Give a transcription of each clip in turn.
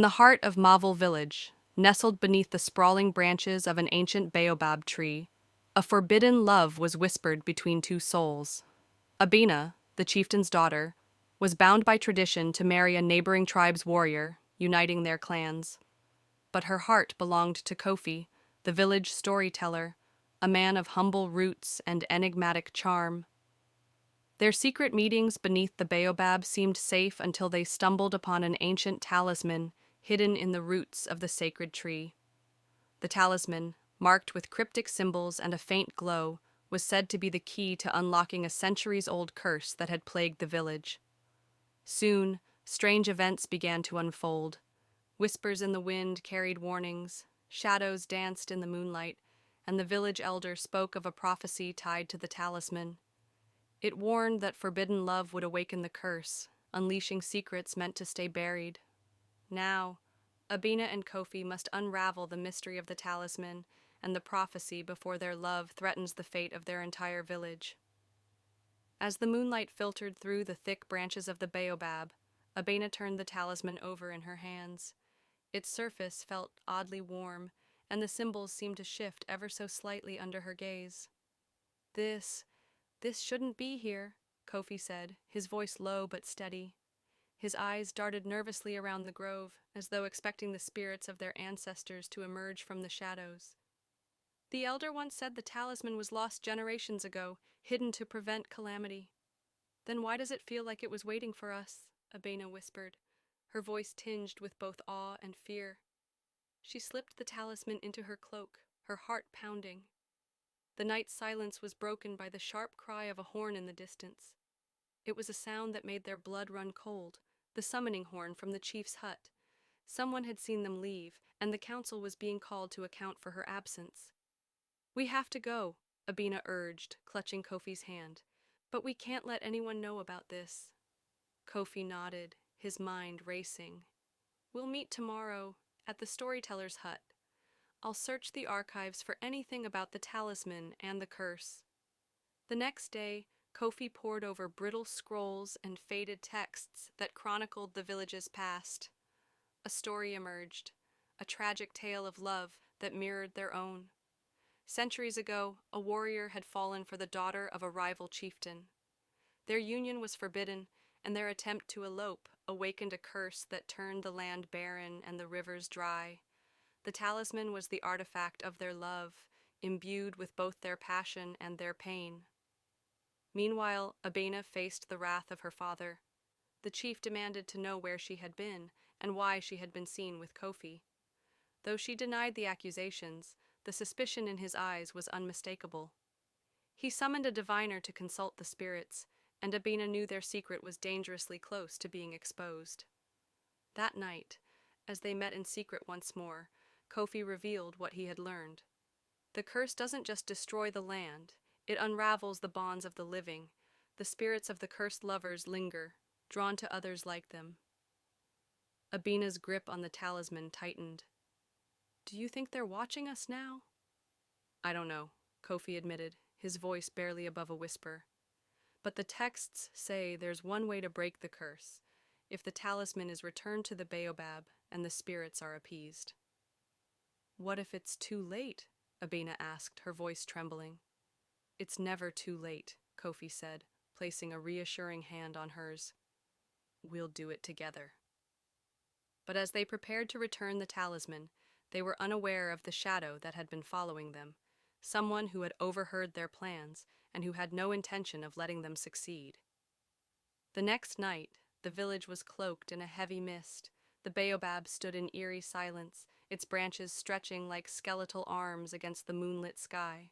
the heart of Mvule village, nestled beneath the sprawling branches of an ancient baobab tree, a forbidden love was whispered between two souls. Abina, the chieftain's daughter, was bound by tradition to marry a neighboring tribe's warrior, uniting their clans. But her heart belonged to Kofi, the village storyteller, a man of humble roots and enigmatic charm. Their secret meetings beneath the baobab seemed safe until they stumbled upon an ancient talisman hidden in the roots of the sacred tree. The talisman, marked with cryptic symbols and a faint glow, was said to be the key to unlocking a centuries-old curse that had plagued the village. Soon, strange events began to unfold. Whispers in the wind carried warnings, shadows danced in the moonlight, and the village elder spoke of a prophecy tied to the talisman. It warned that forbidden love would awaken the curse, unleashing secrets meant to stay buried. Now, Abina and Kofi must unravel the mystery of the talisman and the prophecy before their love threatens the fate of their entire village. As the moonlight filtered through the thick branches of the baobab, Abina turned the talisman over in her hands. Its surface felt oddly warm, and the symbols seemed to shift ever so slightly under her gaze. This shouldn't be here," Kofi said, his voice low but steady. His eyes darted nervously around the grove, as though expecting the spirits of their ancestors to emerge from the shadows. "The elder once said the talisman was lost generations ago, hidden to prevent calamity." "Then why does it feel like it was waiting for us?" Abena whispered, her voice tinged with both awe and fear. She slipped the talisman into her cloak, her heart pounding. The night's silence was broken by the sharp cry of a horn in the distance. It was a sound that made their blood run cold, the summoning horn from the chief's hut. Someone had seen them leave, and the council was being called to account for her absence. "We have to go," Abina urged, clutching Kofi's hand. "But we can't let anyone know about this." Kofi nodded, his mind racing. "We'll meet tomorrow at the storyteller's hut. I'll search the archives for anything about the talisman and the curse." The next day, Kofi pored over brittle scrolls and faded texts that chronicled the village's past. A story emerged, a tragic tale of love that mirrored their own. Centuries ago, a warrior had fallen for the daughter of a rival chieftain. Their union was forbidden, and their attempt to elope awakened a curse that turned the land barren and the rivers dry. The talisman was the artifact of their love, imbued with both their passion and their pain. Meanwhile, Abena faced the wrath of her father. The chief demanded to know where she had been and why she had been seen with Kofi. Though she denied the accusations, the suspicion in his eyes was unmistakable. He summoned a diviner to consult the spirits, and Abena knew their secret was dangerously close to being exposed. That night, as they met in secret once more, Kofi revealed what he had learned. The curse doesn't just destroy the land, it unravels the bonds of the living. The spirits of the cursed lovers linger, drawn to others like them. Abena's grip on the talisman tightened. "Do you think they're watching us now?" "I don't know," Kofi admitted, his voice barely above a whisper. "But the texts say there's one way to break the curse, if the talisman is returned to the baobab and the spirits are appeased." "What if it's too late?" Abena asked, her voice trembling. "It's never too late," Kofi said, placing a reassuring hand on hers. "We'll do it together." But as they prepared to return the talisman, they were unaware of the shadow that had been following them, someone who had overheard their plans and who had no intention of letting them succeed. The next night, the village was cloaked in a heavy mist. The baobab stood in eerie silence, its branches stretching like skeletal arms against the moonlit sky.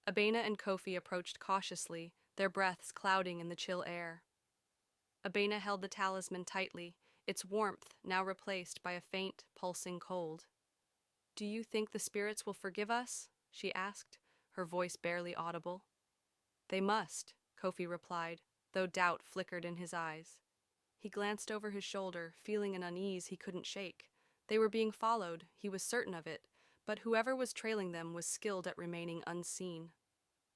Abena and Kofi approached cautiously, their breaths clouding in the chill air. Abena held the talisman tightly, its warmth now replaced by a faint, pulsing cold. "Do you think the spirits will forgive us?" she asked, her voice barely audible. "They must," Kofi replied, though doubt flickered in his eyes. He glanced over his shoulder, feeling an unease he couldn't shake. They were being followed, he was certain of it, but whoever was trailing them was skilled at remaining unseen.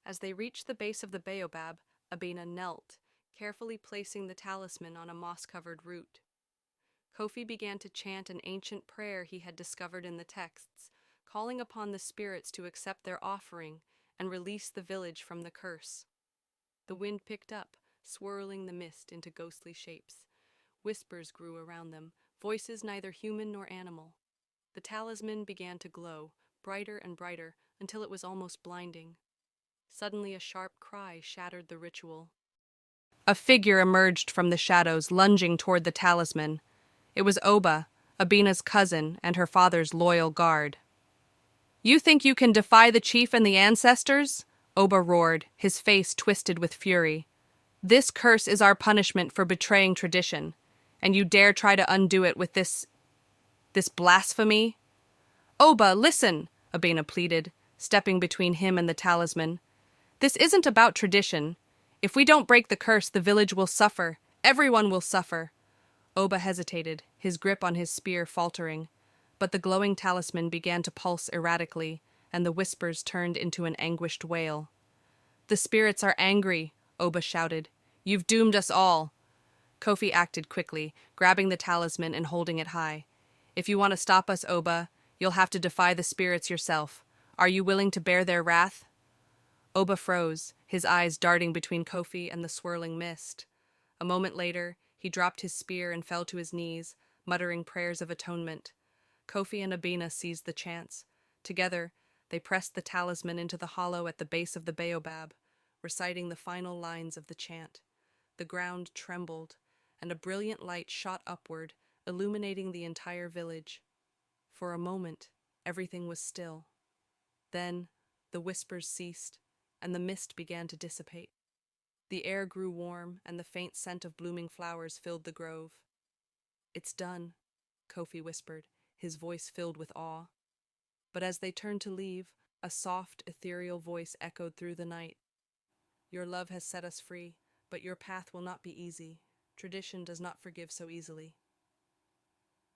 As they reached the base of the baobab, Abena knelt, carefully placing the talisman on a moss-covered root. Kofi began to chant an ancient prayer he had discovered in the texts, calling upon the spirits to accept their offering and release the village from the curse. The wind picked up, swirling the mist into ghostly shapes. Whispers grew around them, voices neither human nor animal. The talisman began to glow, brighter and brighter, until it was almost blinding. Suddenly a sharp cry shattered the ritual. A figure emerged from the shadows, lunging toward the talisman. It was Oba, Abina's cousin and her father's loyal guard. "You think you can defy the chief and the ancestors?" Oba roared, his face twisted with fury. "This curse is our punishment for betraying tradition, and you dare try to undo it with this blasphemy?" "Oba, listen," Abina pleaded, stepping between him and the talisman. "This isn't about tradition. If we don't break the curse, the village will suffer. Everyone will suffer." Oba hesitated, his grip on his spear faltering. But the glowing talisman began to pulse erratically, and the whispers turned into an anguished wail. "The spirits are angry," Oba shouted. "You've doomed us all." Kofi acted quickly, grabbing the talisman and holding it high. "If you want to stop us, Oba, you'll have to defy the spirits yourself. Are you willing to bear their wrath?" Oba froze, his eyes darting between Kofi and the swirling mist. A moment later, he dropped his spear and fell to his knees, muttering prayers of atonement. Kofi and Abina seized the chance. Together, they pressed the talisman into the hollow at the base of the Baobab, reciting the final lines of the chant. The ground trembled, and a brilliant light shot upward, illuminating the entire village. For a moment, everything was still. Then, the whispers ceased, and the mist began to dissipate. The air grew warm, and the faint scent of blooming flowers filled the grove. "It's done," Kofi whispered, his voice filled with awe. But as they turned to leave, a soft, ethereal voice echoed through the night. "Your love has set us free, but your path will not be easy. Tradition does not forgive so easily."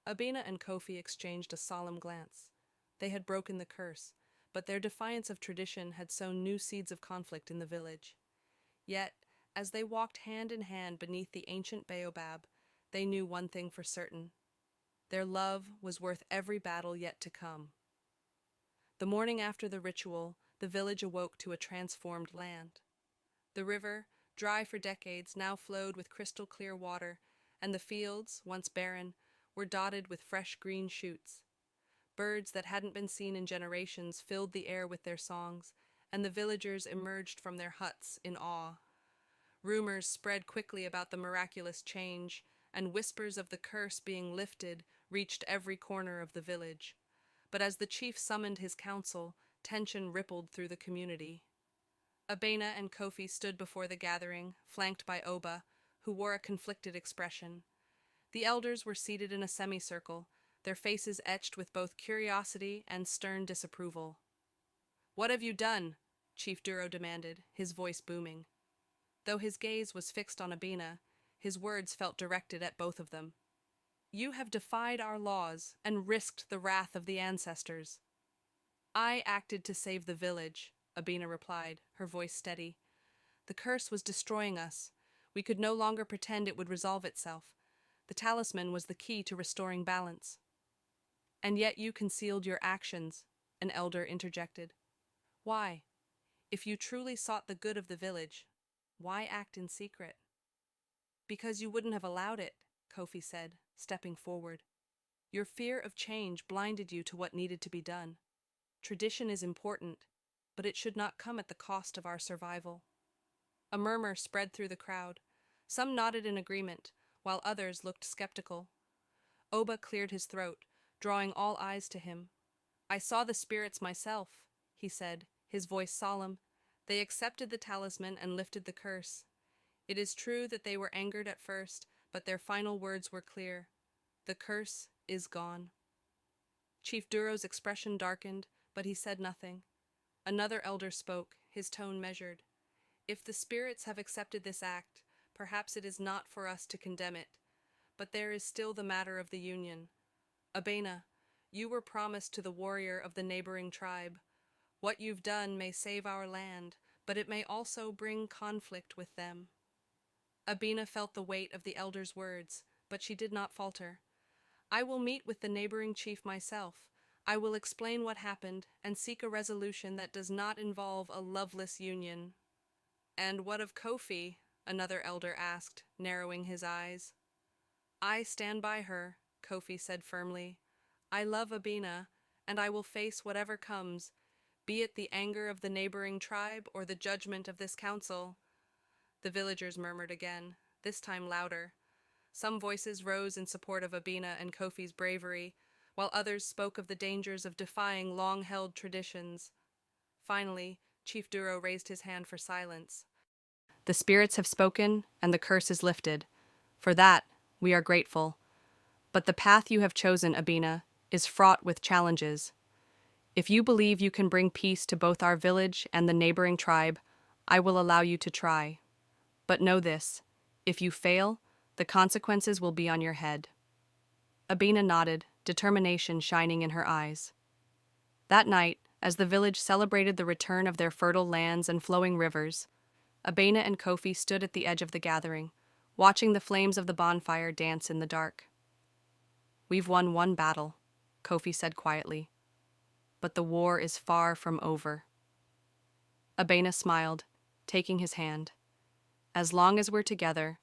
Abina and Kofi exchanged a solemn glance. They had broken the curse, but their defiance of tradition had sown new seeds of conflict in the village. Yet, as they walked hand in hand beneath the ancient baobab, they knew one thing for certain. Their love was worth every battle yet to come. The morning after the ritual, the village awoke to a transformed land. The river, dry for decades, now flowed with crystal-clear water, and the fields, once barren, were dotted with fresh green shoots. Birds that hadn't been seen in generations filled the air with their songs, and the villagers emerged from their huts in awe. Rumors spread quickly about the miraculous change, and whispers of the curse being lifted reached every corner of the village. But as the chief summoned his council, tension rippled through the community. Abena and Kofi stood before the gathering, flanked by Oba, who wore a conflicted expression. The elders were seated in a semicircle, their faces etched with both curiosity and stern disapproval. "What have you done?" Chief Duro demanded, his voice booming. Though his gaze was fixed on Abena, his words felt directed at both of them. "You have defied our laws and risked the wrath of the ancestors." "I acted to save the village," Abena replied, her voice steady. "The curse was destroying us. We could no longer pretend it would resolve itself. The talisman was the key to restoring balance." "And yet you concealed your actions," an elder interjected. "Why? If you truly sought the good of the village, why act in secret?" "Because you wouldn't have allowed it," Kofi said, stepping forward. "Your fear of change blinded you to what needed to be done. Tradition is important, but it should not come at the cost of our survival." A murmur spread through the crowd. Some nodded in agreement, while others looked skeptical. Oba cleared his throat, drawing all eyes to him. "I saw the spirits myself," he said, his voice solemn. "They accepted the talisman and lifted the curse. It is true that they were angered at first, but their final words were clear. The curse is gone." Chief Duro's expression darkened, but he said nothing. Another elder spoke, his tone measured. "If the spirits have accepted this act, perhaps it is not for us to condemn it. But there is still the matter of the union. Abena, you were promised to the warrior of the neighboring tribe. What you've done may save our land, but it may also bring conflict with them." Abena felt the weight of the elder's words, but she did not falter. I will meet with the neighboring chief myself. I will explain what happened and seek a resolution that does not involve a loveless union." "And what of Kofi?" another elder asked, narrowing his eyes. "I stand by her," Kofi said firmly. "I love Abina, and I will face whatever comes, be it the anger of the neighboring tribe or the judgment of this council." The villagers murmured again, this time louder. Some voices rose in support of Abina and Kofi's bravery, while others spoke of the dangers of defying long-held traditions. Finally, Chief Duro raised his hand for silence. "The spirits have spoken, and the curse is lifted. For that, we are grateful. But the path you have chosen, Abina, is fraught with challenges. If you believe you can bring peace to both our village and the neighboring tribe, I will allow you to try. But know this, if you fail, the consequences will be on your head." Abina nodded, determination shining in her eyes. That night, as the village celebrated the return of their fertile lands and flowing rivers, Abena and Kofi stood at the edge of the gathering, watching the flames of the bonfire dance in the dark. "We've won one battle," Kofi said quietly, "but the war is far from over." Abena smiled, taking his hand. "As long as we're together,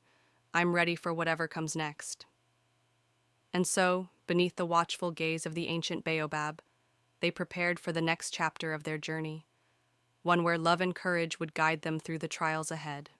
I'm ready for whatever comes next." And so, beneath the watchful gaze of the ancient Baobab, they prepared for the next chapter of their journey, one where love and courage would guide them through the trials ahead.